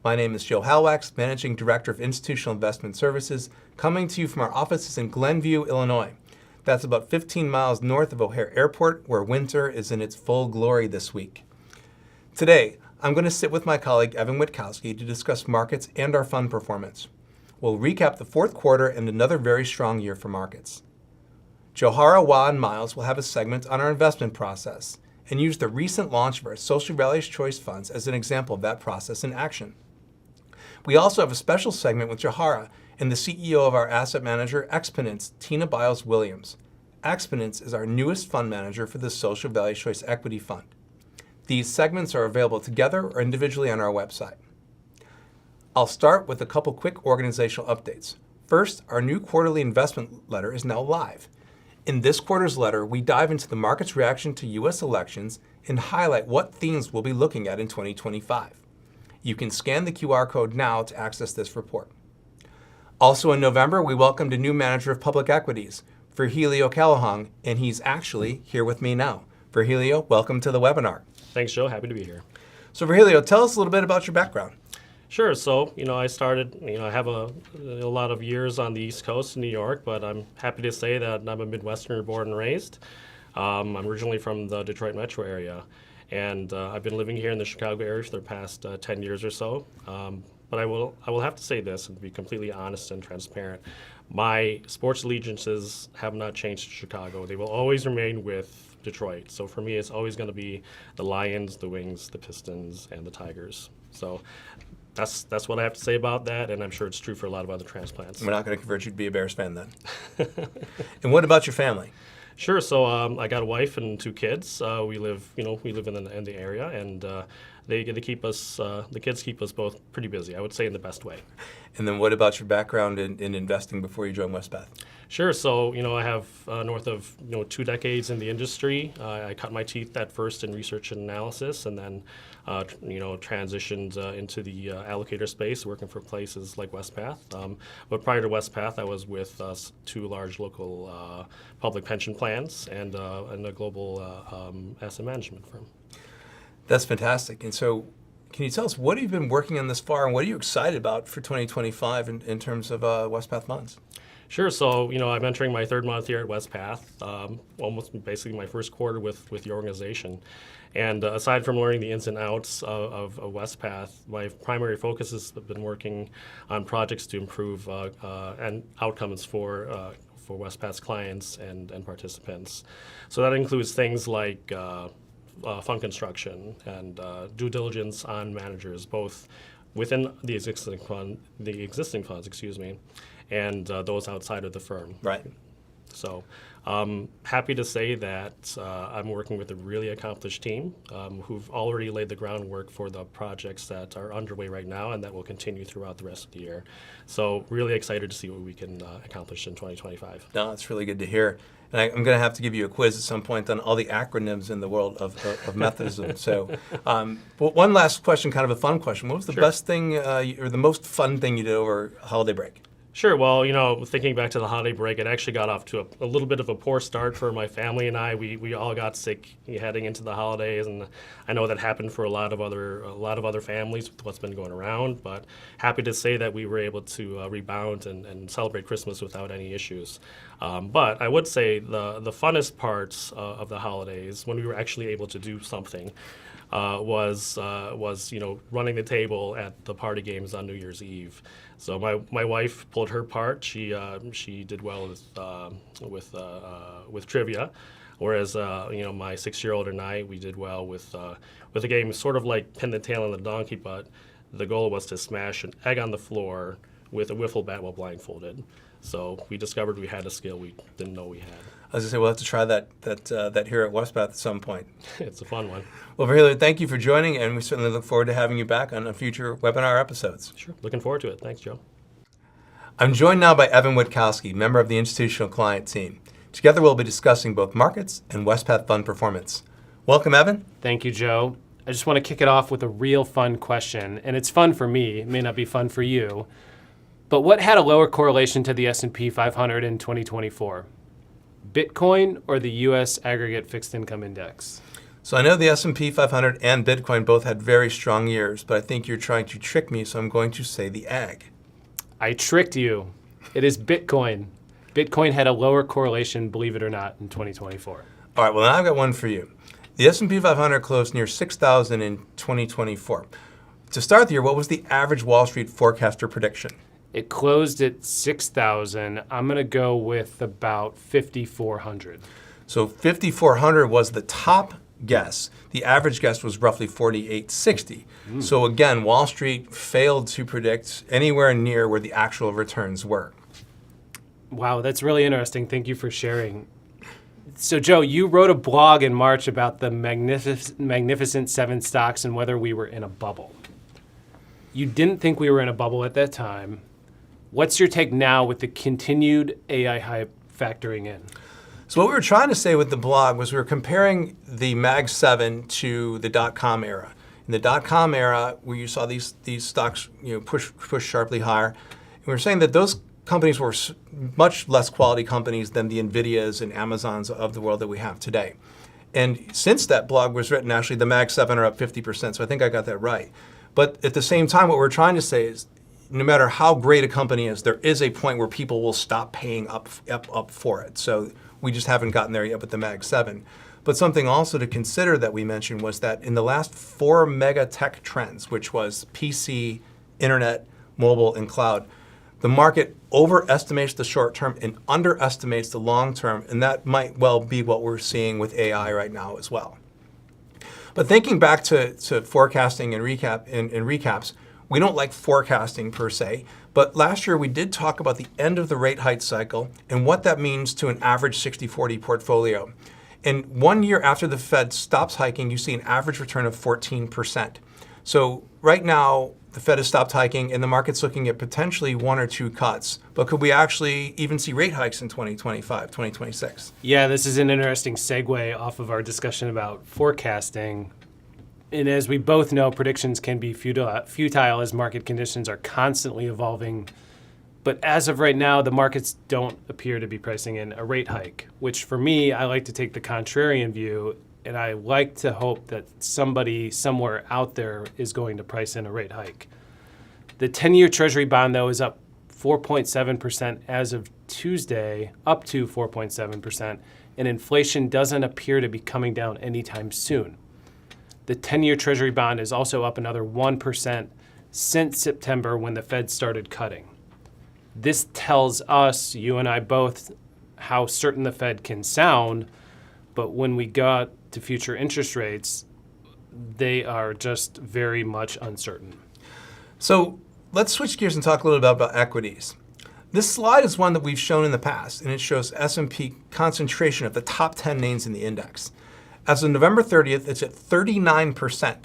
My name is Joe Halwax, Managing Director of Institutional Investment Services, coming to you from our offices in Glenview, Illinois. That's about 15 miles north of O'Hare Airport, where winter is in its full glory this week. Today, I'm going to sit with my colleague Evan Witkowski to discuss markets and our fund performance. We'll recap the fourth quarter and another very strong year for markets. Johara, and Myles will have a segment on our investment process and use the recent launch of our Social Values Choice funds as an example of that process in action. We also have a special segment with Johara and the CEO of our asset manager, Xponance, Tina Byles Williams. Xponance is our newest fund manager for the Social Values Choice Equity Fund. These segments are available together or individually on our website. I'll start with a couple quick organizational updates. First, our new quarterly investment letter is now live. In this quarter's letter, we dive into the market's reaction to U.S. elections and highlight what themes we'll be looking at in 2025. You can scan the QR code now to access this report. Also in November, we welcomed a new manager of public equities, Virgilio Calahong, and he's actually here with me now. Virgilio, welcome to the webinar. Thanks, Joe. Happy to be here. So Virgilio, tell us a little bit about your background. Sure. So, I started, I have a lot of years on the East Coast in New York, but I'm happy to say that I'm a Midwesterner born and raised. I'm originally from the Detroit metro area, and I've been living here in the Chicago area for the past 10 years or so. But I will have to say this and be completely honest and transparent. My sports allegiances have not changed to Chicago. They will always remain with Detroit. So for me, it's always going to be the Lions, the Wings, the Pistons, and the Tigers. So that's what I have to say about that, and I'm sure it's true for a lot of other transplants. We're not going to convert you to be a Bears fan then. And what about your family? Sure. So I got a wife and two kids. We live in the area, and they keep us. The kids keep us both pretty busy. I would say in the best way. And then what about your background in investing before you joined Wespath? Sure. So I have north of 2 decades in the industry. I cut my teeth at first in research and analysis, and then transitioned into the allocator space, working for places like Wespath. But prior to Wespath, I was with 2 large local public pension plans and a global asset management firm. That's fantastic. And so can you tell us what have you been working on this far, and what are you excited about for 2025 in terms of Wespath funds? Sure. So, I'm entering my 3rd month here at Wespath, almost basically my first quarter with the organization. And aside from learning the ins and outs of Wespath, my primary focus has been working on projects to improve and outcomes for Wespath's clients and participants. So that includes things like fund construction and due diligence on managers, both within the existing funds, and those outside of the firm. Right. So happy to say that I'm working with a really accomplished team who've already laid the groundwork for the projects that are underway right now and that will continue throughout the rest of the year. So really excited to see what we can accomplish in 2025. No, that's really good to hear. And I'm going to have to give you a quiz at some point on all the acronyms in the world of Methodism. So but one last question, kind of a fun question. What was the best thing or the most fun thing you did over holiday break? Sure. Well, thinking back to the holiday break, it actually got off to a little bit of a poor start for my family and I. We all got sick heading into the holidays, and I know that happened for a lot of other families with what's been going around. But happy to say that we were able to rebound and celebrate Christmas without any issues. But I would say the funnest parts of the holidays, when we were actually able to do something, was running the table at the party games on New Year's Eve. So my wife pulled her part. She did well with trivia, whereas my 6-year-old and I, we did well with a game sort of like pin the tail on the donkey, but the goal was to smash an egg on the floor with a wiffle bat while blindfolded. So we discovered we had a skill we didn't know we had. I was going to say, we'll have to try that here at Wespath at some point. It's a fun one. Well, Virgilio, thank you for joining, and we certainly look forward to having you back on future webinar episodes. Sure. Looking forward to it. Thanks, Joe. I'm joined now by Evan Witkowski, member of the institutional client team. Together, we'll be discussing both markets and Wespath fund performance. Welcome, Evan. Thank you, Joe. I just want to kick it off with a real fun question, and it's fun for me. It may not be fun for you. But what had a lower correlation to the S&P 500 in 2024? Bitcoin or the U.S. Aggregate Fixed Income Index? So I know the S&P 500 and Bitcoin both had very strong years, but I think you're trying to trick me, so I'm going to say the ag. I tricked you. It is Bitcoin. Bitcoin had a lower correlation, believe it or not, in 2024. All right, well, now I've got one for you. The S&P 500 closed near 6,000 in 2024. To start the year, what was the average Wall Street forecaster prediction? It closed at 6,000. I'm going to go with about 5,400. So 5,400 was the top guess. The average guess was roughly 4,860. So again, Wall Street failed to predict anywhere near where the actual returns were. Wow, that's really interesting. Thank you for sharing. So, Joe, you wrote a blog in March about the Magnificent Seven stocks and whether we were in a bubble. You didn't think we were in a bubble at that time. What's your take now with the continued AI hype factoring in? So what we were trying to say with the blog was we were comparing the Mag 7 to the dot-com era. In the dot-com era, where you saw these stocks push sharply higher, and we were saying that those companies were much less quality companies than the NVIDIAs and Amazons of the world that we have today. And since that blog was written, actually, the Mag 7 are up 50%, so I think I got that right. But at the same time, what we're trying to say is no matter how great a company is, there is a point where people will stop paying up for it. So we just haven't gotten there yet with the Mag 7. But something also to consider that we mentioned was that in the last 4 mega tech trends, which was PC, internet, mobile, and cloud, the market overestimates the short term and underestimates the long term, and that might well be what we're seeing with AI right now as well. But thinking back to forecasting and recaps, we don't like forecasting per se, but last year we did talk about the end of the rate hike cycle and what that means to an average 60-40 portfolio. And 1 year after the Fed stops hiking, you see an average return of 14%. So right now, the Fed has stopped hiking and the market's looking at potentially 1 or 2 cuts. But could we actually even see rate hikes in 2025, 2026? Yeah, this is an interesting segue off of our discussion about forecasting. And as we both know, predictions can be futile as market conditions are constantly evolving. But as of right now, the markets don't appear to be pricing in a rate hike, which for me, I like to take the contrarian view. And I like to hope that somebody somewhere out there is going to price in a rate hike. The 10-year Treasury bond, though, is up 4.7% as of Tuesday, up to 4.7%, and inflation doesn't appear to be coming down anytime soon. The 10-year Treasury bond is also up another 1% since September when the Fed started cutting. This tells us, you and I both, how certain the Fed can sound, but when we got to future interest rates, they are just very much uncertain. So let's switch gears and talk a little bit about equities. This slide is one that we've shown in the past, and it shows S&P concentration of the top 10 names in the index. As of November 30th, it's at 39%.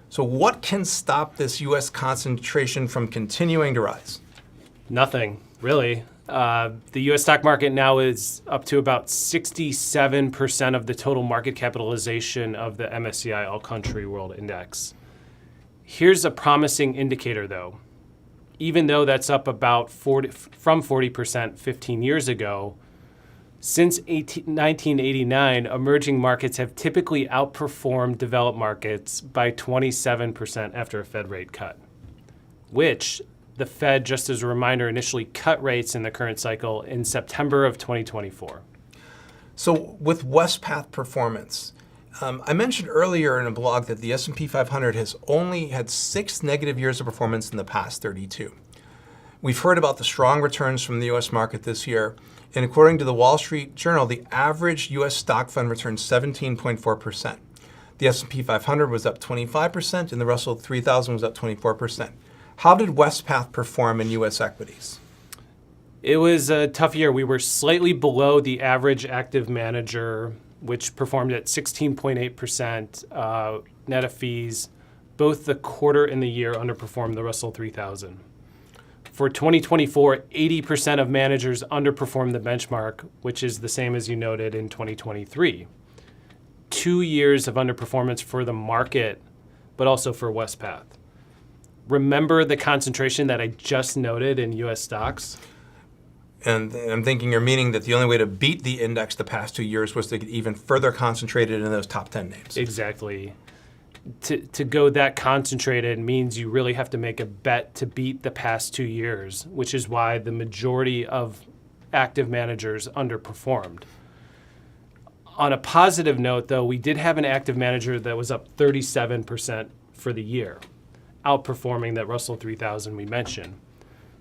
So what can stop this U.S. concentration from continuing to rise? Nothing, really. The U.S. stock market now is up to about 67% of the total market capitalization of the MSCI All Country World Index. Here's a promising indicator, though. Even though that's up about from 40% 15 years ago, since 1989, emerging markets have typically outperformed developed markets by 27% after a Fed rate cut, which the Fed, just as a reminder, initially cut rates in the current cycle in September of 2024. So with Wespath performance, I mentioned earlier in a blog that the S&P 500 has only had 6 negative years of performance in the past 32. We've heard about the strong returns from the U.S. market this year, and according to the Wall Street Journal, the average U.S. stock fund returned 17.4%. The S&P 500 was up 25%, and the Russell 3000 was up 24%. How did Wespath perform in U.S. equities? It was a tough year. We were slightly below the average active manager, which performed at 16.8% net of fees. Both the quarter and the year underperformed the Russell 3000. For 2024, 80% of managers underperformed the benchmark, which is the same as you noted in 2023. 2 years of underperformance for the market, but also for Wespath. Remember the concentration that I just noted in U.S. stocks? And I'm thinking you're meaning that the only way to beat the index the past 2 years was to get even further concentrated in those top 10 names. Exactly. To go that concentrated means you really have to make a bet to beat the past 2 years, which is why the majority of active managers underperformed. On a positive note, though, we did have an active manager that was up 37% for the year, outperforming that Russell 3000 we mentioned.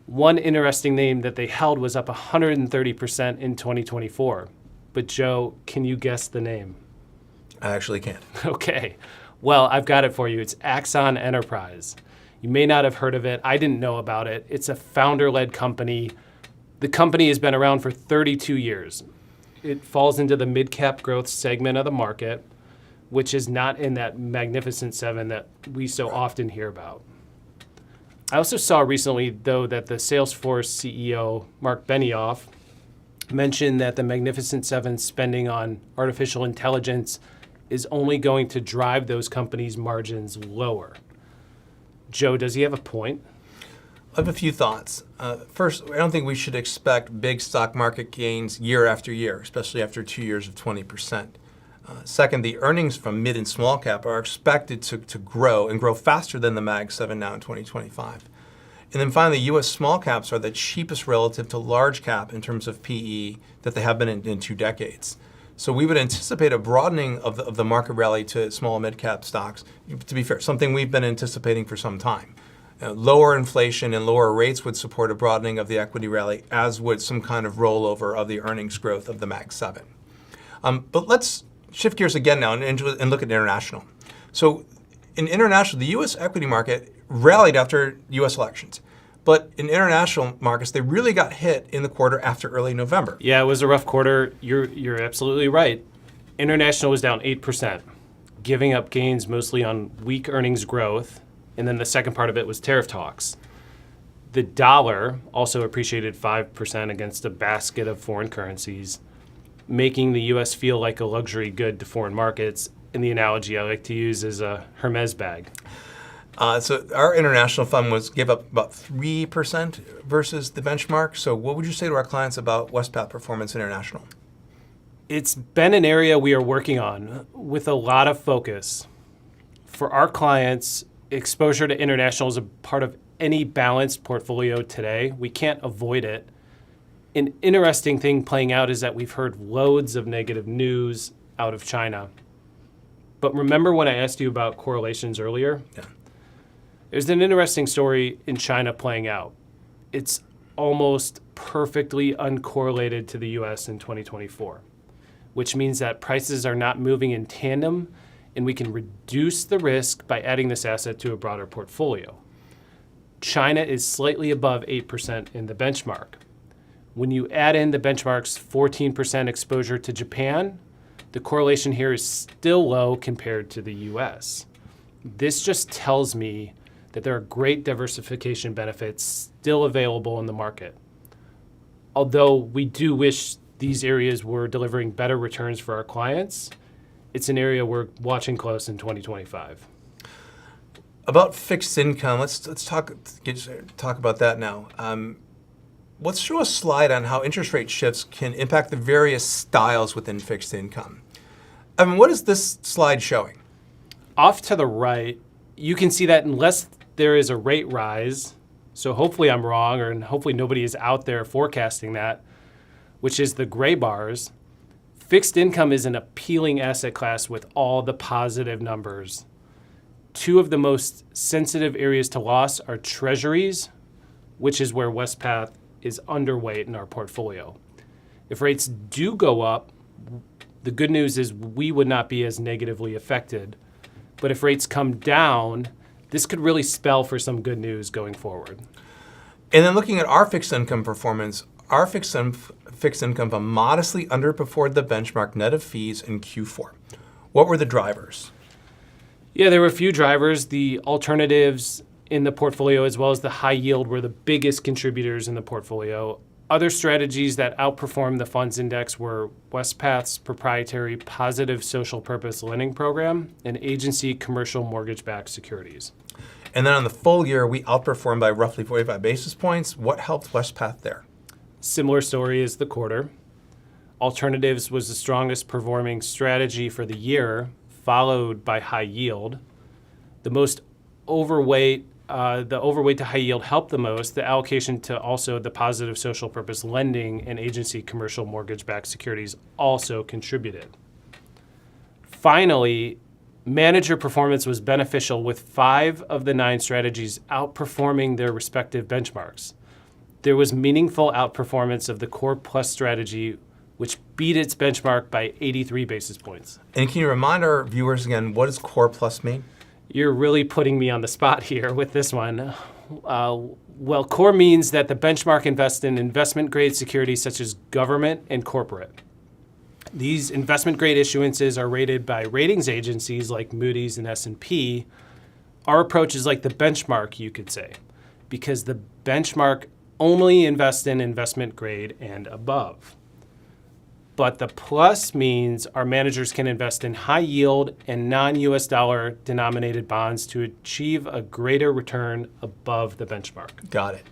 One interesting name that they held was up 130% in 2024. But Joe, can you guess the name? I actually can't. Okay. Well, I've got it for you. It's Axon Enterprise. You may not have heard of it. I didn't know about it. It's a founder-led company. The company has been around for 32 years. It falls into the mid-cap growth segment of the market, which is not in that Magnificent Seven that we so often hear about. I also saw recently, though, that the Salesforce CEO, Mark Benioff, mentioned that the Magnificent Seven spending on artificial intelligence is only going to drive those companies' margins lower. Joe, does he have a point? I have a few thoughts. First, I don't think we should expect big stock market gains year after year, especially after 2 years of 20%. Second, the earnings from mid and small cap are expected to grow and grow faster than the Mag 7 now in 2025. And then finally, U.S. small caps are the cheapest relative to large cap in terms of PE that they have been in 2 decades. So we would anticipate a broadening of the market rally to small and mid cap stocks, to be fair, something we've been anticipating for some time. Lower inflation and lower rates would support a broadening of the equity rally, as would some kind of rollover of the earnings growth of the Mag 7. But let's shift gears again now and look at international. So in international, the U.S. equity market rallied after U.S. elections. But in international markets, they really got hit in the quarter after early November. Yeah, it was a rough quarter. You're absolutely right. International was down 8%, giving up gains mostly on weak earnings growth. And then the second part of it was tariff talks. The dollar also appreciated 5% against a basket of foreign currencies, making the U.S. feel like a luxury good to foreign markets. And the analogy I like to use is a Hermes bag. So our international fund gave up about 3% versus the benchmark. So what would you say to our clients about Wespath Performance International? It's been an area we are working on with a lot of focus. For our clients, exposure to international is a part of any balanced portfolio today. We can't avoid it. An interesting thing playing out is that we've heard loads of negative news out of China. But remember when I asked you about correlations earlier? Yeah. There's an interesting story in China playing out. It's almost perfectly uncorrelated to the US in 2024, which means that prices are not moving in tandem, and we can reduce the risk by adding this asset to a broader portfolio. China is slightly above 8% in the benchmark. When you add in the benchmark's 14% exposure to Japan, the correlation here is still low compared to the US. This just tells me that there are great diversification benefits still available in the market. Although we do wish these areas were delivering better returns for our clients, it's an area we're watching close in 2025. About fixed income, let's talk about that now. Let's show a slide on how interest rate shifts can impact the various styles within fixed income. What is this slide showing? Off to the right, you can see that unless there is a rate rise, so hopefully I'm wrong, and hopefully nobody is out there forecasting that, which is the gray bars, fixed income is an appealing asset class with all the positive numbers. 2 of the most sensitive areas to loss are treasuries, which is where Wespath is underweight in our portfolio. If rates do go up, the good news is we would not be as negatively affected. But if rates come down, this could really spell for some good news going forward. And then looking at our fixed income performance, our fixed income fund modestly underperformed the benchmark net of fees in Q4. What were the drivers? Yeah, there were a few drivers. The alternatives in the portfolio as well as the high yield were the biggest contributors in the portfolio. Other strategies that outperformed the funds index were Wespath's proprietary positive social purpose lending program and agency commercial mortgage-backed securities. And then on the full year, we outperformed by roughly 45 basis points. What helped Wespath there? Similar story as the quarter. Alternatives was the strongest performing strategy for the year, followed by high yield. The overweight to high yield helped the most. The allocation to also the positive social purpose lending and agency commercial mortgage-backed securities also contributed. Finally, manager performance was beneficial, with 5 of the 9 strategies outperforming their respective benchmarks. There was meaningful outperformance of the Core Plus strategy, which beat its benchmark by 83 basis points. And can you remind our viewers again, what does Core Plus mean? You're really putting me on the spot here with this one. Well, core means that the benchmark invests in investment-grade securities such as government and corporate. These investment-grade issuances are rated by ratings agencies like Moody's and S&P. Our approach is like the benchmark, you could say, because the benchmark only invests in investment-grade and above. But the plus means our managers can invest in high yield and non-US dollar denominated bonds to achieve a greater return above the benchmark. Got it.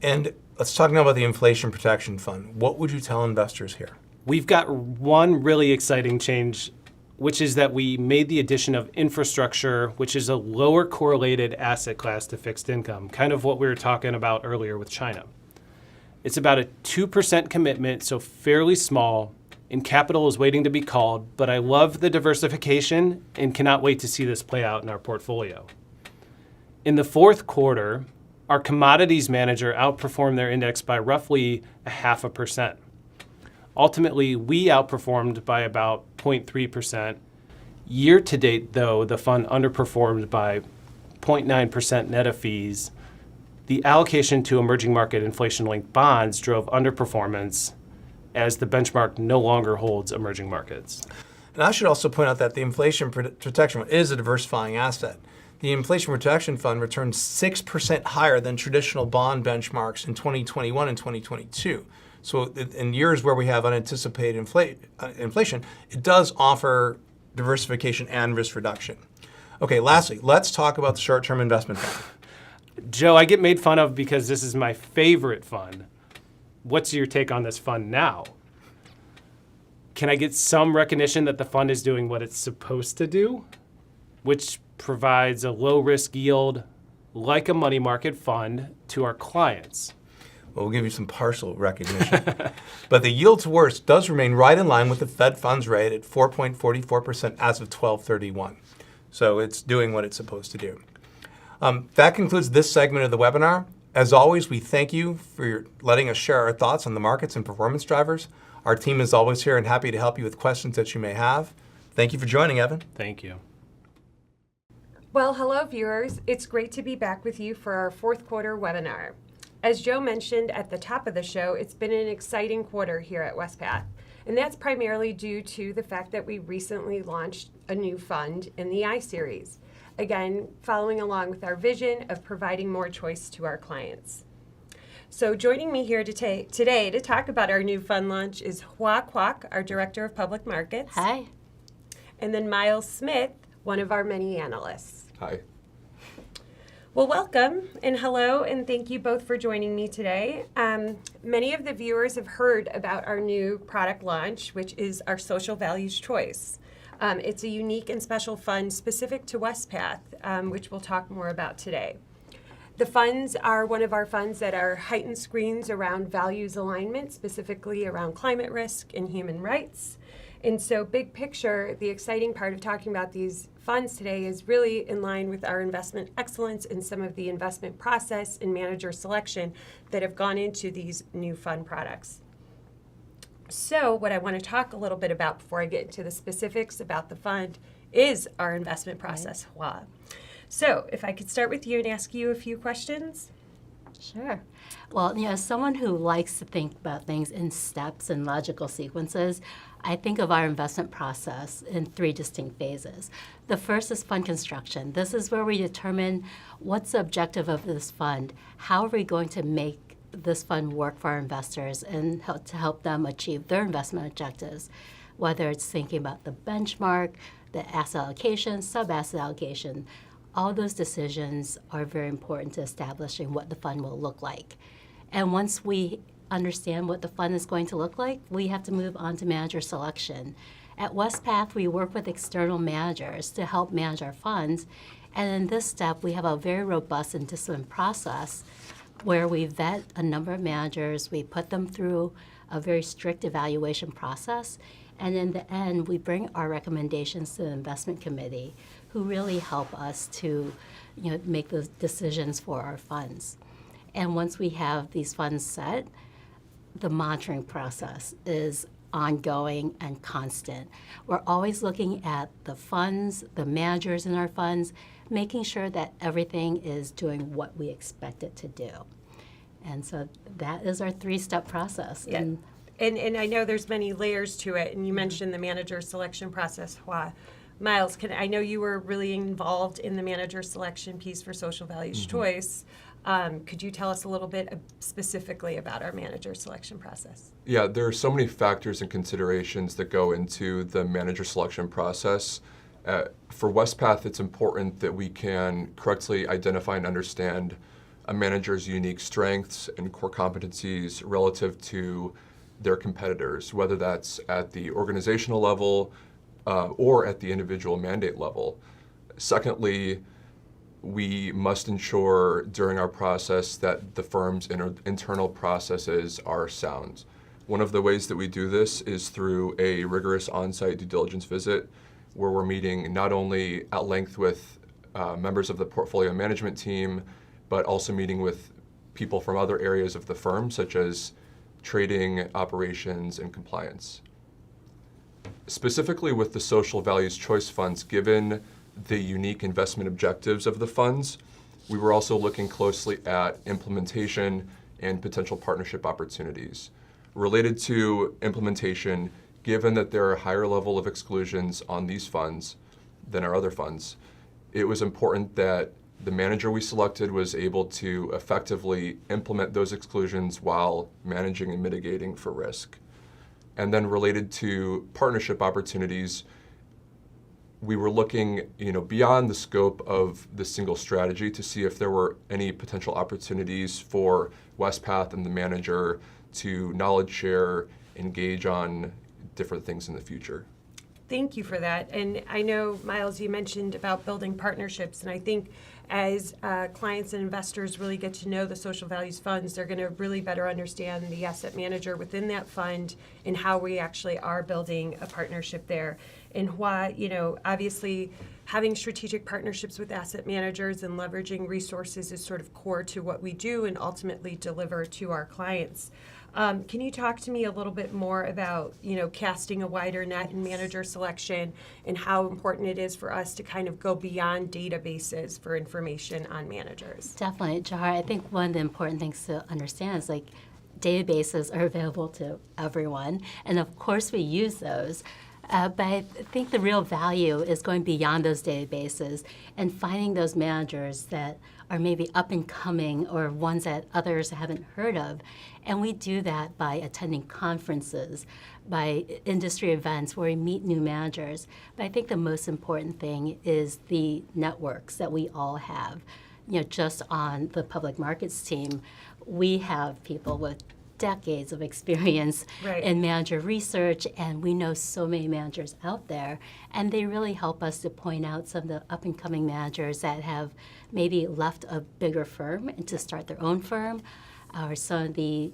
And let's talk now about the Inflation Protection Fund. What would you tell investors here? We've got one really exciting change, which is that we made the addition of infrastructure, which is a lower correlated asset class to fixed income, kind of what we were talking about earlier with China. It's about a 2% commitment, so fairly small, and capital is waiting to be called, but I love the diversification and cannot wait to see this play out in our portfolio. In the fourth quarter, our commodities manager outperformed their index by roughly 0.5%. Ultimately, we outperformed by about 0.3%. Year to date, though, the fund underperformed by 0.9% net of fees. The allocation to emerging market inflation-linked bonds drove underperformance, as the benchmark no longer holds emerging markets. And I should also point out that the Inflation Protection Fund is a diversifying asset. The Inflation Protection Fund returned 6% higher than traditional bond benchmarks in 2021 and 2022. So in years where we have unanticipated inflation, it does offer diversification and risk reduction. Okay, lastly, let's talk about the short-term investment fund. Joe, I get made fun of because this is my favorite fund. What's your take on this fund now? Can I get some recognition that the fund is doing what it's supposed to do, which provides a low-risk yield like a money market fund to our clients? Well, we'll give you some partial recognition. But the yield to worst does remain right in line with the Fed funds rate at 4.44% as of 12/31. So it's doing what it's supposed to do. That concludes this segment of the webinar. As always, we thank you for letting us share our thoughts on the markets and performance drivers. Our team is always here and happy to help you with questions that you may have. Thank you for joining, Evan. Thank you. Well, hello viewers. It's great to be back with you for our fourth quarter webinar. As Joe mentioned at the top of the show, it's been an exciting quarter here at Wespath. And that's primarily due to the fact that we recently launched a new fund in the I-Series. Again, following along with our vision of providing more choice to our clients. So joining me here today to talk about our new fund launch is Quach, our Director of Public Markets. Hi. And then Myles Smith, one of our many analysts. Hi. Well, welcome and hello, and thank you both for joining me today. Many of the viewers have heard about our new product launch, which is our Social Values Choice. It's a unique and special fund specific to Wespath, which we'll talk more about today. The funds are one of our funds that are heightened screens around values alignment, specifically around climate risk and human rights. And so big picture, the exciting part of talking about these funds today is really in line with our investment excellence and some of the investment process and manager selection that have gone into these new fund products. So what I want to talk a little bit about before I get into the specifics about the fund is our investment process. Wow. So if I could start with you and ask you a few questions. Sure. Well, as someone who likes to think about things in steps and logical sequences, I think of our investment process in 3 distinct phases. The first is fund construction. This is where we determine what's the objective of this fund, how are we going to make this fund work for our investors and to help them achieve their investment objectives, whether it's thinking about the benchmark, the asset allocation, sub-asset allocation. All those decisions are very important to establishing what the fund will look like. And once we understand what the fund is going to look like, we have to move on to manager selection. At Wespath, we work with external managers to help manage our funds. And in this step, we have a very robust and disciplined process where we vet a number of managers, we put them through a very strict evaluation process, and in the end, we bring our recommendations to the investment committee, who really help us to make those decisions for our funds. And once we have these funds set, the monitoring process is ongoing and constant. We're always looking at the funds, the managers in our funds, making sure that everything is doing what we expect it to do. And so that is our three-step process. Yeah. And I know there's many layers to it, and you mentioned the manager selection process. Myles, I know you were really involved in the manager selection piece for Social Values Choice. Could you tell us a little bit specifically about our manager selection process? Yeah, there are so many factors and considerations that go into the manager selection process. For Wespath, it's important that we can correctly identify and understand a manager's unique strengths and core competencies relative to their competitors, whether that's at the organizational level or at the individual mandate level. Secondly, we must ensure during our process that the firm's internal processes are sound. One of the ways that we do this is through a rigorous on-site due diligence visit, where we're meeting not only at length with members of the portfolio management team, but also meeting with people from other areas of the firm, such as trading, operations, and compliance. Specifically with the Social Values Choice funds, given the unique investment objectives of the funds, we were also looking closely at implementation and potential partnership opportunities. Related to implementation, given that there are a higher level of exclusions on these funds than our other funds, it was important that the manager we selected was able to effectively implement those exclusions while managing and mitigating for risk. And then related to partnership opportunities, we were looking beyond the scope of the single strategy to see if there were any potential opportunities for Wespath and the manager to knowledge share, engage on different things in the future. Thank you for that. And I know, Myles, you mentioned about building partnerships, and I think as clients and investors really get to know the social values funds, they're going to really better understand the asset manager within that fund and how we actually are building a partnership there. And why, obviously having strategic partnerships with asset managers and leveraging resources is sort of core to what we do and ultimately deliver to our clients. Can you talk to me a little bit more about, casting a wider net in manager selection and how important it is for us to kind of go beyond databases for information on managers? Definitely, Johara. I think one of the important things to understand is databases are available to everyone, and of course we use those. But I think the real value is going beyond those databases and finding those managers that are maybe up and coming or ones that others haven't heard of. And we do that by attending conferences, by industry events where we meet new managers. But I think the most important thing is the networks that we all have. Just on the public markets team, we have people with decades of experience in manager research, and we know so many managers out there, and they really help us to point out some of the up-and-coming managers that have maybe left a bigger firm and to start their own firm, or some of the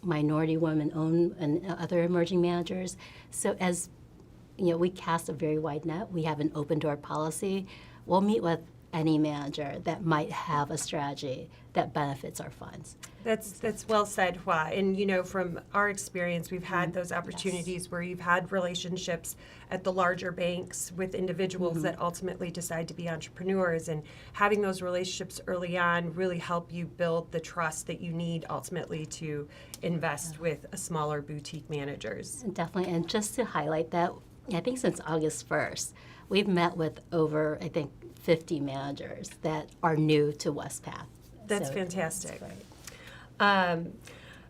minority women-owned and other emerging managers. So as we cast a very wide net, we have an open-door policy. We'll meet with any manager that might have a strategy that benefits our funds. That's well said, Hua. And from our experience, we've had those opportunities where you've had relationships at the larger banks with individuals that ultimately decide to be entrepreneurs, and having those relationships early on really help you build the trust that you need ultimately to invest with a smaller boutique managers. Definitely, and just to highlight that, I think since August 1st, we've met with over, 50 managers that are new to Wespath. That's so fantastic. That's great.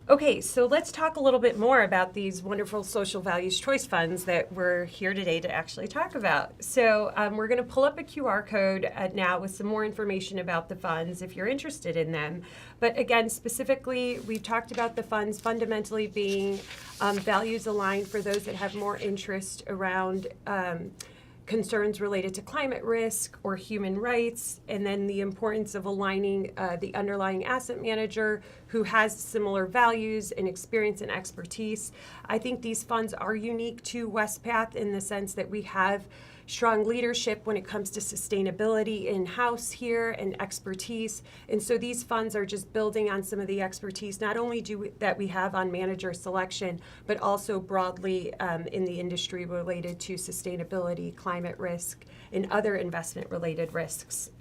Okay, so let's talk a little bit more about these wonderful social values choice funds that we're here today to actually talk about. So we're going to pull up a QR code now with some more information about the funds if you're interested in them. But again, specifically, we've talked about the funds fundamentally being values aligned for those that have more interest around concerns related to climate risk or human rights, and then the importance of aligning the underlying asset manager who has similar values and experience and expertise. I think these funds are unique to Wespath in the sense that we have strong leadership when it comes to sustainability in-house here and expertise. And so these funds are just building on some of the expertise, not only that we have on manager selection, but also broadly in the industry related to sustainability, climate risk, and other investment-related risks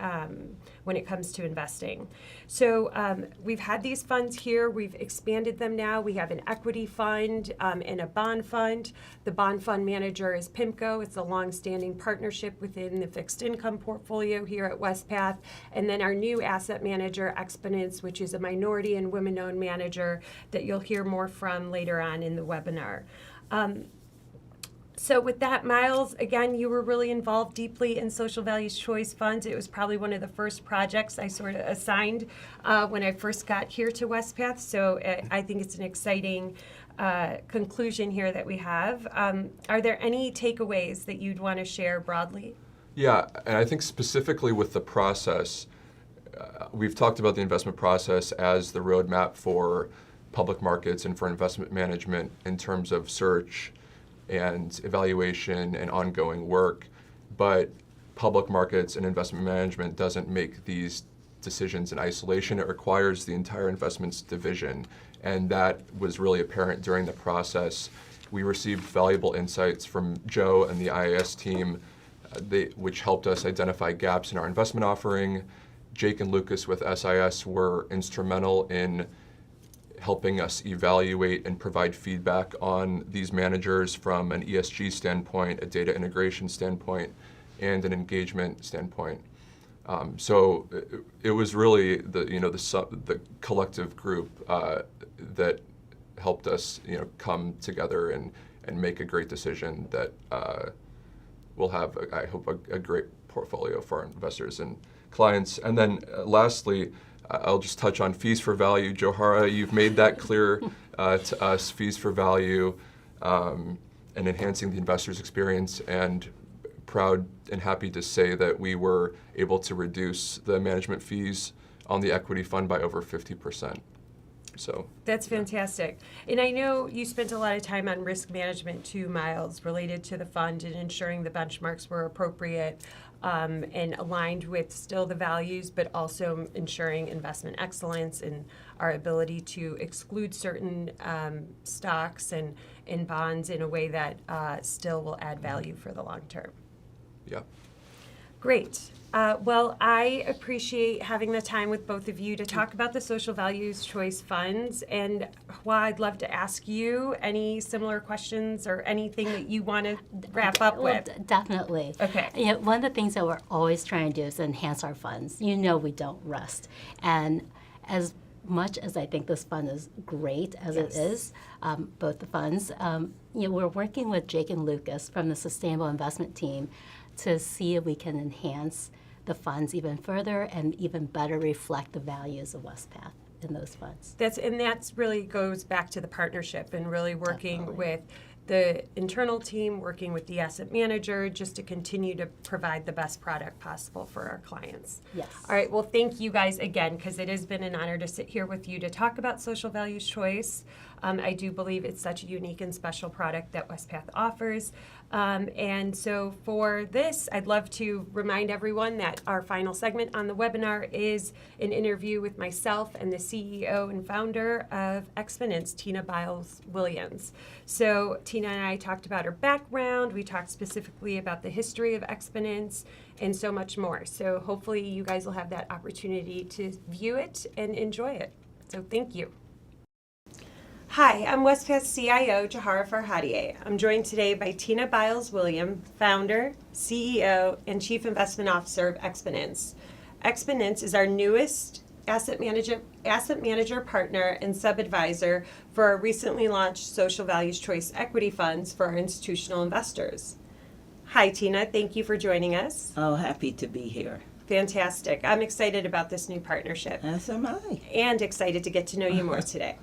when it comes to investing. So we've had these funds here. We've expanded them now. We have an equity fund and a bond fund. The bond fund manager is PIMCO. It's a long-standing partnership within the fixed income portfolio here at Wespath. And then our new asset manager, Xponance, which is a minority and women-owned manager that you'll hear more from later on in the webinar. So with that, Myles, again, you were really involved deeply in social values choice funds. It was probably one of the first projects I sort of assigned when I first got here to Wespath. So I think it's an exciting conclusion here that we have. Are there any takeaways that you'd want to share broadly? Yeah, and I think specifically with the process, we've talked about the investment process as the roadmap for public markets and for investment management in terms of search and evaluation and ongoing work, but public markets and investment management doesn't make these decisions in isolation. It requires the entire investments division, and that was really apparent during the process. We received valuable insights from Joe and the IAS team, which helped us identify gaps in our investment offering. Jake and Lucas with SIS were instrumental in helping us evaluate and provide feedback on these managers from an ESG standpoint, a data integration standpoint, and an engagement standpoint. So it was really the collective group that helped us come together and make a great decision that will have, I hope, a great portfolio for our investors and clients. And then lastly, I'll just touch on fees for value. Johara, you've made that clear to us, fees for value and enhancing the investor's experience, and proud and happy to say that we were able to reduce the management fees on the equity fund by over 50%. So that's fantastic. And I know you spent a lot of time on risk management too, Myles, related to the fund and ensuring the benchmarks were appropriate and aligned with still the values, but also ensuring investment excellence and our ability to exclude certain stocks and bonds in a way that still will add value for the long term. yeah. Great. Well, I appreciate having the time with both of you to talk about the social values choice funds. And I'd love to ask you any similar questions or anything that you want to wrap up with. Definitely. Okay. One of the things that we're always trying to do is enhance our funds. We don't rust. And as much as I think this fund is great as it is, both the funds, we're working with Jake and Lucas from the Sustainable Investment team to see if we can enhance the funds even further and even better reflect the values of Wespath in those funds. That's really goes back to the partnership and really working Definitely. with the internal team, working with the asset manager, just to continue to provide the best product possible for our clients. Yes. All right, well, thank you guys again, because it has been an honor to sit here with you to talk about social values choice. I do believe it's such a unique and special product that Wespath offers. And so for this, I'd love to remind everyone that our final segment on the webinar is an interview with myself and the CEO and founder of Xponance, Tina Byles Williams. So Tina and I talked about her background. We talked specifically about the history of Xponance and so much more. So hopefully you guys will have that opportunity to view it and enjoy it. So thank you. Hi, I'm Wespath's CIO, Johara Farhadieh. I'm joined today by Tina Byles Williams, founder, CEO, and Chief Investment Officer of Xponance. Xponance is our newest asset manager partner and sub-advisor for our recently launched Social Values Choice Equity Funds for our institutional investors. Hi, Tina. Thank you for joining us. Oh, happy to be here. Fantastic. I'm excited about this new partnership As am I. and excited to get to know you more today.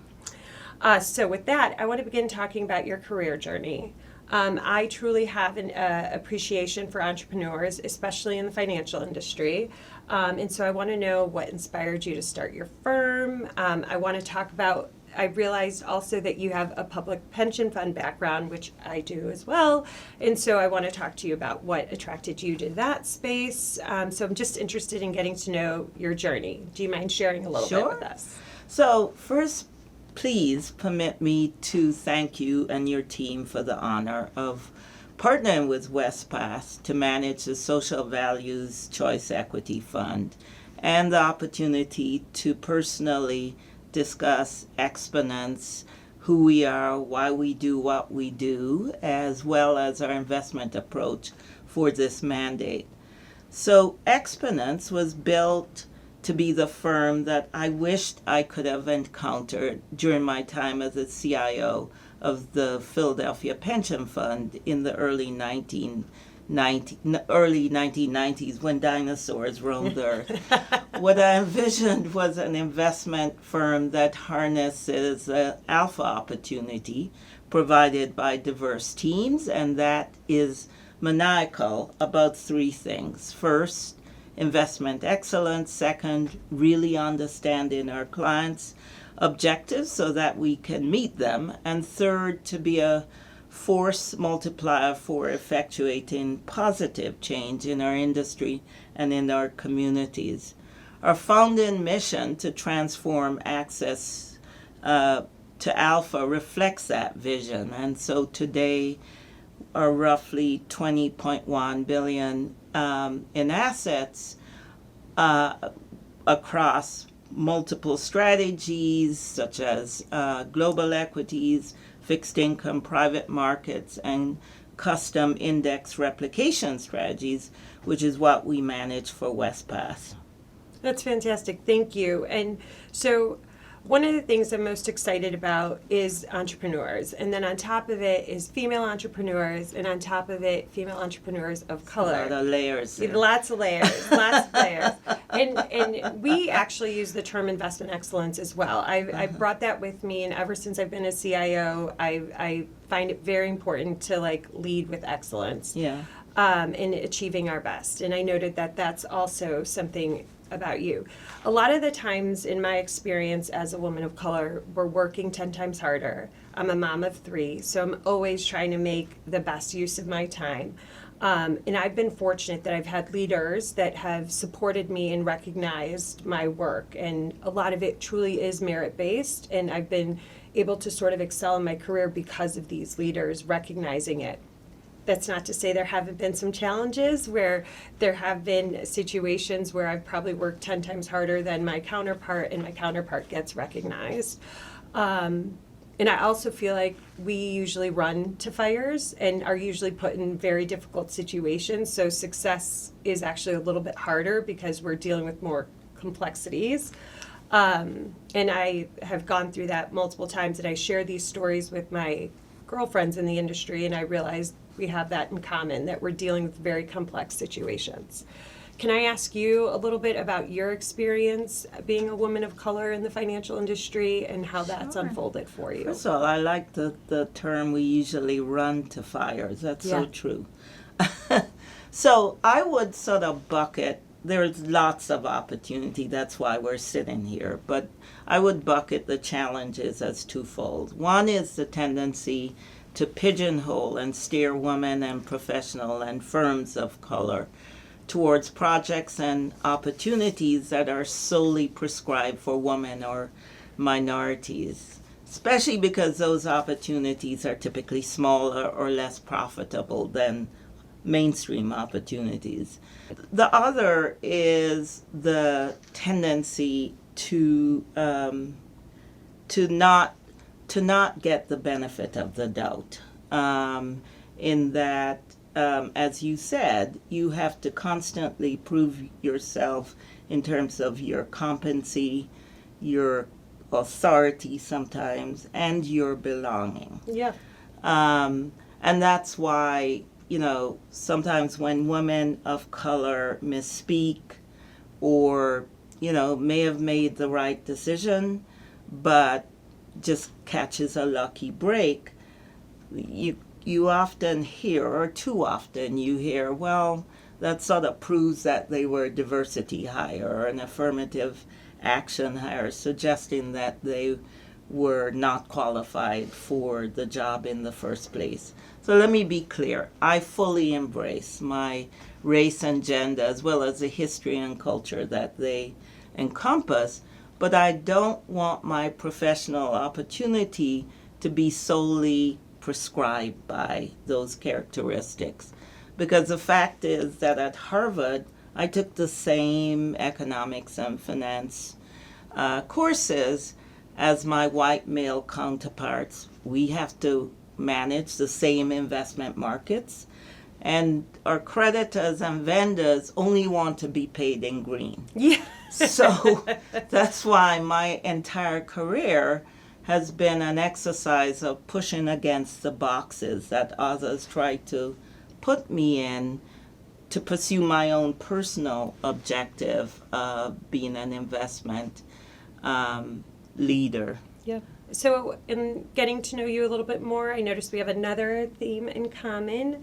So with that, I want to begin talking about your career journey. I truly have an appreciation for entrepreneurs, especially in the financial industry. And so I want to know what inspired you to start your firm. I want to talk about, I realized also that you have a public pension fund background, which I do as well. And so I want to talk to you about what attracted you to that space. So I'm just interested in getting to know your journey. Do you mind sharing a little bit with us? So first, please permit me to thank you and your team for the honor of partnering with Wespath to manage the Social Values Choice Equity Fund and the opportunity to personally discuss Xponance, who we are, why we do what we do, as well as our investment approach for this mandate. So Xponance was built to be the firm that I wished I could have encountered during my time as a CIO of the Philadelphia Pension Fund in the early 1990s when dinosaurs roamed the earth. What I envisioned was an investment firm that harnesses the alpha opportunity provided by diverse teams, and that is maniacal about three things. First, investment excellence. Second, really understanding our clients' objectives so that we can meet them. And third, to be a force multiplier for effectuating positive change in our industry and in our communities. Our founding mission to transform access to alpha reflects that vision. And so today, are roughly $20.1 billion in assets across multiple strategies such as global equities, fixed income, private markets, and custom index replication strategies, which is what we manage for Wespath. That's fantastic. Thank you. And so one of the things I'm most excited about is entrepreneurs. And then on top of it is female entrepreneurs. And on top of it, female entrepreneurs of color. A lot of layers there. Lots of layers, lots of layers. And we actually use the term investment excellence as well. I brought that with me, and ever since I've been a CIO, I find it very important to lead with excellence. Yeah. In achieving our best. And I noted that that's also something about you. A lot of the times in my experience as a woman of color, we're working 10 times harder. I'm a mom of 3, so I'm always trying to make the best use of my time. And I've been fortunate that I've had leaders that have supported me and recognized my work. And a lot of it truly is merit-based, and I've been able to sort of excel in my career because of these leaders recognizing it. That's not to say there haven't been some challenges where there have been situations where I've probably worked 10 times harder than my counterpart, and my counterpart gets recognized. And I also feel like we usually run to fires and are usually put in very difficult situations. So success is actually a little bit harder because we're dealing with more complexities. And I have gone through that multiple times, and I share these stories with my girlfriends in the industry, and I realized we have that in common, that we're dealing with very complex situations. Can I ask you a little bit about your experience being a woman of color in the financial industry and how that's unfolded for you? First of all, I like the term we usually run to fires. That's so true. So I would sort of bucket, there's lots of opportunity, that's why we're sitting here, but I would bucket the challenges as twofold. One is the tendency to pigeonhole and steer women and professional and firms of color towards projects and opportunities that are solely prescribed for women or minorities, especially because those opportunities are typically smaller or less profitable than mainstream opportunities. The other is the tendency to not get the benefit of the doubt, in that as you said, you have to constantly prove yourself in terms of your competency, your authority sometimes, and your belonging. Yeah. And that's why, sometimes when women of color misspeak or, may have made the right decision, but just catches a lucky break, you often hear, or too often you hear, well, that sort of proves that they were a diversity hire or an affirmative action hire, suggesting that they were not qualified for the job in the first place. So let me be clear. I fully embrace my race and gender as well as the history and culture that they encompass, but I don't want my professional opportunity to be solely prescribed by those characteristics. Because the fact is that at Harvard, I took the same economics and finance courses as my white male counterparts. We have to manage the same investment markets, and our creditors and vendors only want to be paid in green. Yeah. So that's why my entire career has been an exercise of pushing against the boxes that others try to put me in to pursue my own personal objective of being an investment leader. Yeah. So in getting to know you a little bit more, I noticed we have another theme in common,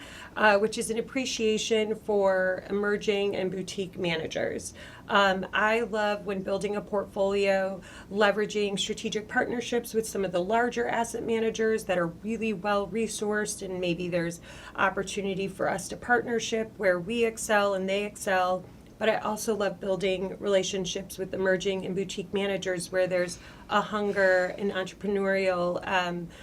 which is an appreciation for emerging and boutique managers. I love when building a portfolio, leveraging strategic partnerships with some of the larger asset managers that are really well resourced, and maybe there's opportunity for us to partnership where we excel and they excel. But I also love building relationships with emerging and boutique managers where there's a hunger and entrepreneurial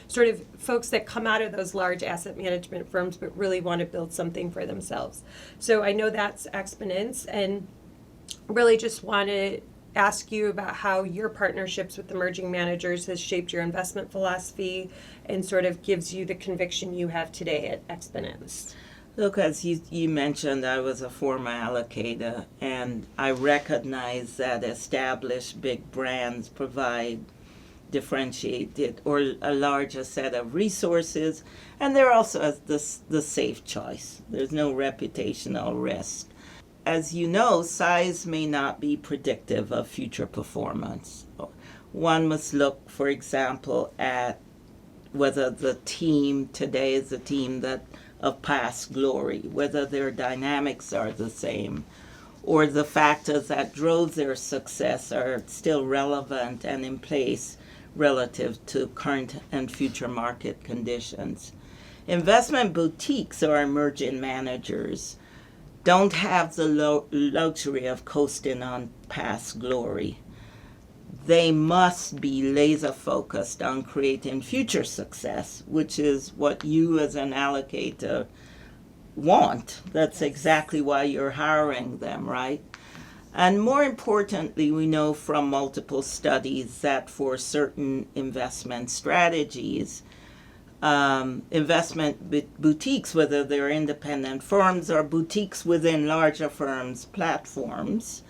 sort of folks that come out of those large asset management firms but really want to build something for themselves. So I know that's Xponance, and really just want to ask you about how your partnerships with emerging managers has shaped your investment philosophy and sort of gives you the conviction you have today at Xponance. Look, as you mentioned, I was a former allocator, and I recognize that established big brands provide differentiated or a larger set of resources, and they're also the safe choice. There's no reputational risk. As you know, size may not be predictive of future performance. One must look, for example, at whether the team today is a team of past glory, whether their dynamics are the same, or the factors that drove their success are still relevant and in place relative to current and future market conditions. Investment boutiques or emerging managers don't have the luxury of coasting on past glory. They must be laser focused on creating future success, which is what you as an allocator want. That's exactly why you're hiring them, right? And more importantly, we know from multiple studies that for certain investment strategies, investment boutiques, whether they're independent firms or boutiques within larger firms' platforms,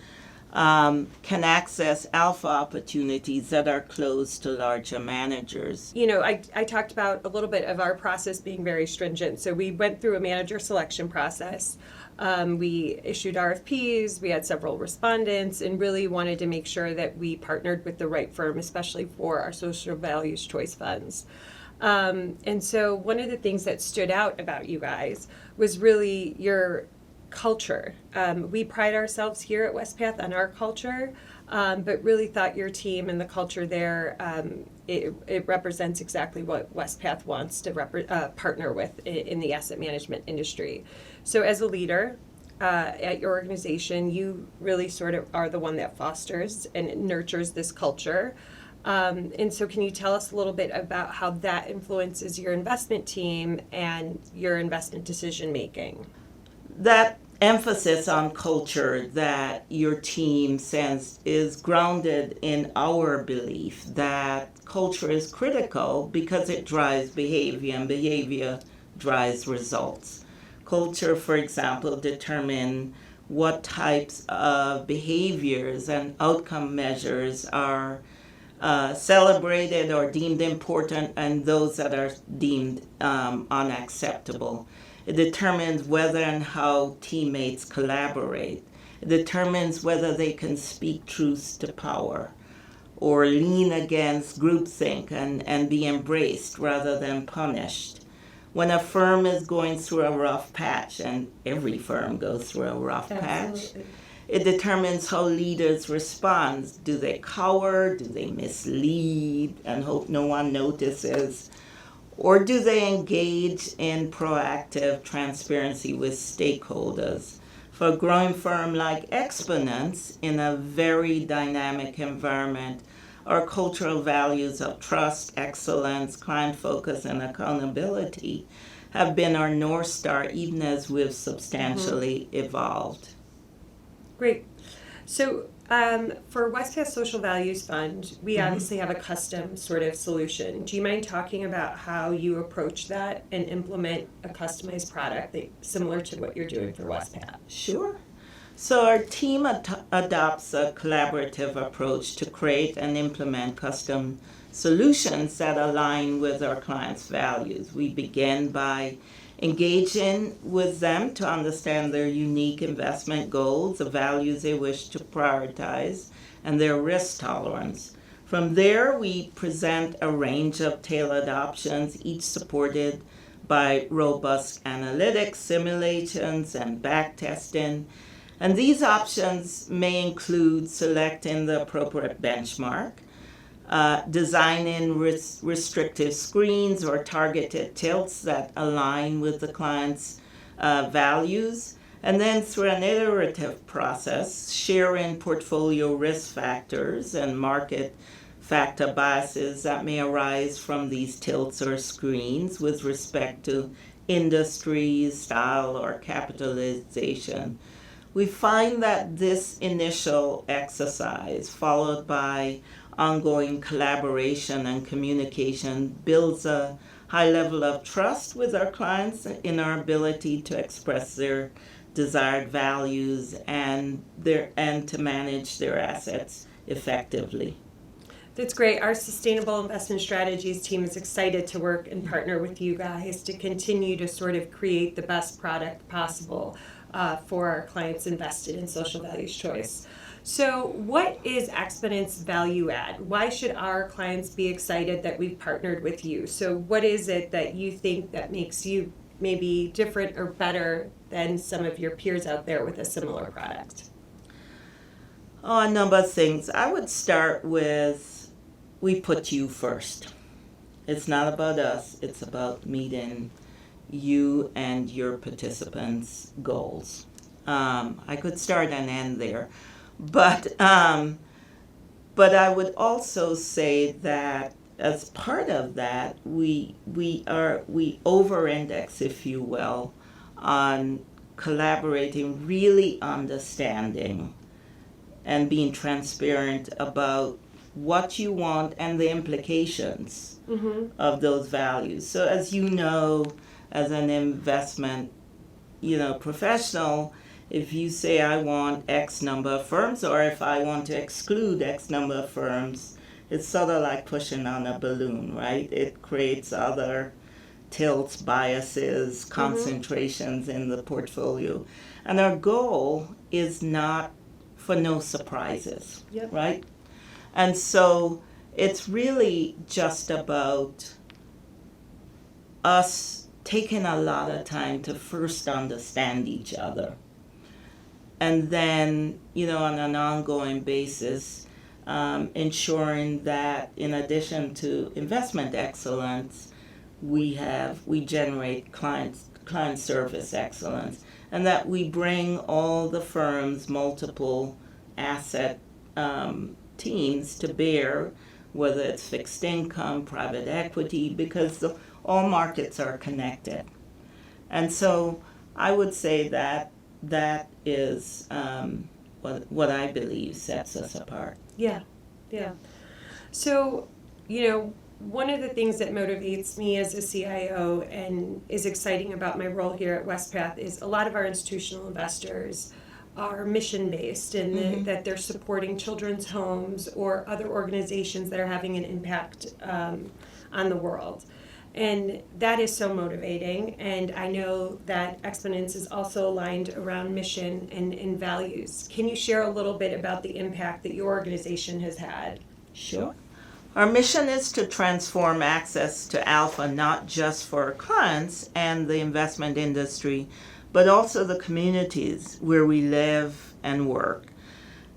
can access alpha opportunities that are closed to larger managers. You know, I talked about a little bit of our process being very stringent. So we went through a manager selection process. We issued RFPs, we had several respondents, and really wanted to make sure that we partnered with the right firm, especially for our social values choice funds. And so one of the things that stood out about you guys was really your culture. We pride ourselves here at Wespath on our culture, but really thought your team and the culture there, it represents exactly what Wespath wants to partner with in the asset management industry. So as a leader at your organization, you really sort of are the one that fosters and nurtures this culture. And so can you tell us a little bit about how that influences your investment team and your investment decision making? That emphasis on culture that your team sends is grounded in our belief that culture is critical because it drives behavior and behavior drives results. Culture, for example, determine what types of behaviors and outcome measures are celebrated or deemed important, and those that are deemed unacceptable. It determines whether and how teammates collaborate. It determines whether they can speak truths to power or lean against groupthink and be embraced rather than punished. When a firm is going through a rough patch, and every firm goes through a rough patch, it determines how leaders respond. Do they cower? Do they mislead and hope no one notices? Or do they engage in proactive transparency with stakeholders? For a growing firm like Xponance, in a very dynamic environment, our cultural values of trust, excellence, client focus, and accountability have been our North Star even as we've substantially evolved. Great. So for Wespath Social Values Fund, we obviously have a custom sort of solution. Do you mind talking about how you approach that and implement a customized product similar to what you're doing for Wespath? Sure. So our team adopts a collaborative approach to create and implement custom solutions that align with our clients' values. We begin by engaging with them to understand their unique investment goals, the values they wish to prioritize, and their risk tolerance. From there, we present a range of tailored options, each supported by robust analytics, simulations, and backtesting. And these options may include selecting the appropriate benchmark, designing restrictive screens or targeted tilts that align with the client's values, and then through an iterative process, sharing portfolio risk factors and market factor biases that may arise from these tilts or screens with respect to industry, style, or capitalization. We find that this initial exercise, followed by ongoing collaboration and communication, builds a high level of trust with our clients in our ability to express their desired values and to manage their assets effectively. That's great. Our Sustainable Investment Strategies team is excited to work and partner with you guys to continue to sort of create the best product possible for our clients invested in social values choice. So what is Xponance value add? Why should our clients be excited that we've partnered with you? So what is it that you think that makes you maybe different or better than some of your peers out there with a similar product? Oh, a number of things. I would start with, we put you first. It's not about us, it's about meeting you and your participants' goals. I could start and end there, but I would also say that as part of that, we over-index, if you will, on collaborating, really understanding, and being transparent about what you want and the implications of those values. So as you know, as an investment, professional, if you say I want X number of firms, or if I want to exclude X number of firms, it's sort of like pushing on a balloon, right? It creates other tilts, biases, concentrations in the portfolio. And our goal is not for no surprises, right? And so it's really just about us taking a lot of time to first understand each other. And then, on an ongoing basis, ensuring that in addition to investment excellence, we generate client service excellence, and that we bring all the firm's multiple asset teams to bear, whether it's fixed income, private equity, because all markets are connected. And so I would say that is what I believe sets us apart. Yeah. So, one of the things that motivates me as a CIO and is exciting about my role here at Wespath is a lot of our institutional investors are mission-based and that they're supporting children's homes or other organizations that are having an impact on the world. And that is so motivating. And I know that Xponance is also aligned around mission and values. Can you share a little bit about the impact that your organization has had? Sure. Our mission is to transform access to alpha not just for our clients and the investment industry, but also the communities where we live and work.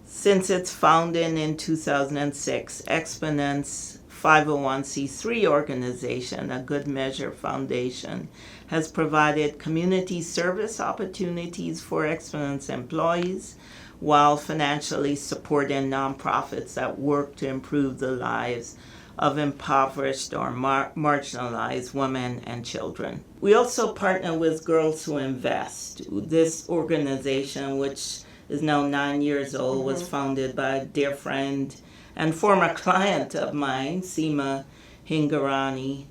Since its founding in 2006, Xponance 501c3 organization, a Good Measure Foundation, has provided community service opportunities for Xponance employees while financially supporting nonprofits that work to improve the lives of impoverished or marginalized women and children. We also partner with Girls Who Invest. This organization, which is now 9 years old, was founded by a dear friend and former client of mine, Seema Hingarani,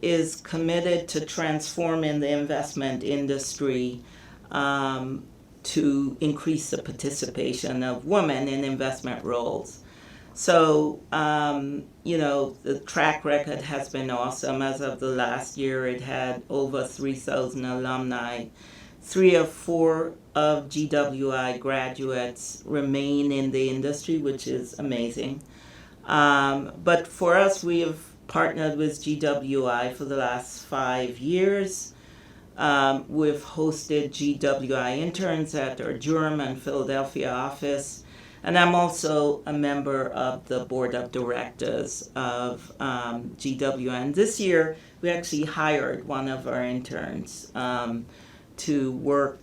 is committed to transforming the investment industry to increase the participation of women in investment roles. So, the track record has been awesome. As of the last year, it had over 3,000 alumni. 3 or 4 of GWI graduates remain in the industry, which is amazing. But for us, we have partnered with GWI for the last 5 years. We've hosted GWI interns at our Durham and Philadelphia office. And I'm also a member of the board of directors of GWI. And this year, we actually hired one of our interns to work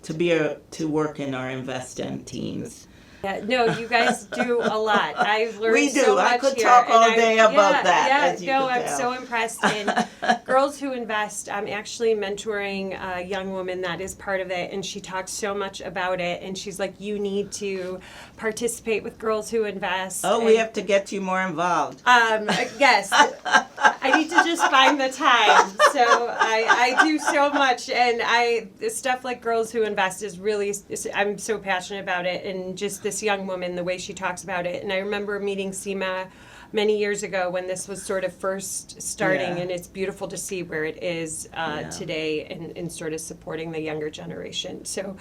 in our investing teams. Yeah, no, you guys do a lot. I've learned We do. so much I could here, talk all and day about that, Yeah, as you no, can I'm tell. so impressed. And Girls Who Invest, I'm actually mentoring a young woman that is part of it, and she talks so much about it. And she's like, you need to participate with Girls Who Invest. Oh, and, we have to get you more involved. Yes, I need to just find the time. So I do so much, and stuff like Girls Who Invest is really, I'm so passionate about it, and just this young woman, the way she talks about it. And I remember meeting Seema many years ago when this was sort of first starting, Yeah. and it's beautiful to see where it is today in sort of supporting the younger generation. So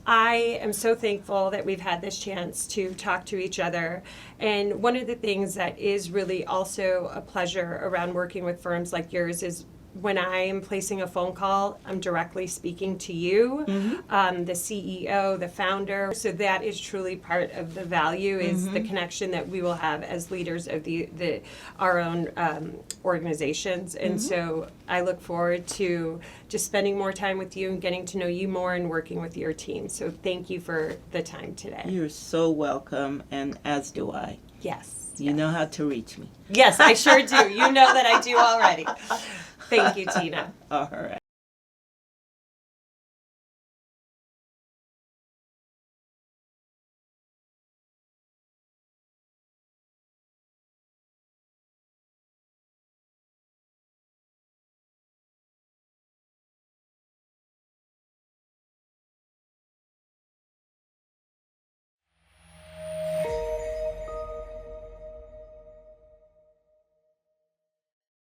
I am so thankful that we've had this chance to talk to each other. And one of the things that is really also a pleasure around working with firms like yours is when I am placing a phone call, I'm directly speaking to you, the CEO, the founder. So that is truly part of the value is the connection that we will have as leaders of our own organizations. And so I look forward to just spending more time with you and getting to know you more and working with your team. So thank you for the time today. You're so welcome, and as do I. Yes. You know how to reach me. Yes, I sure do. You know that I do already. Thank you, Tina. All right.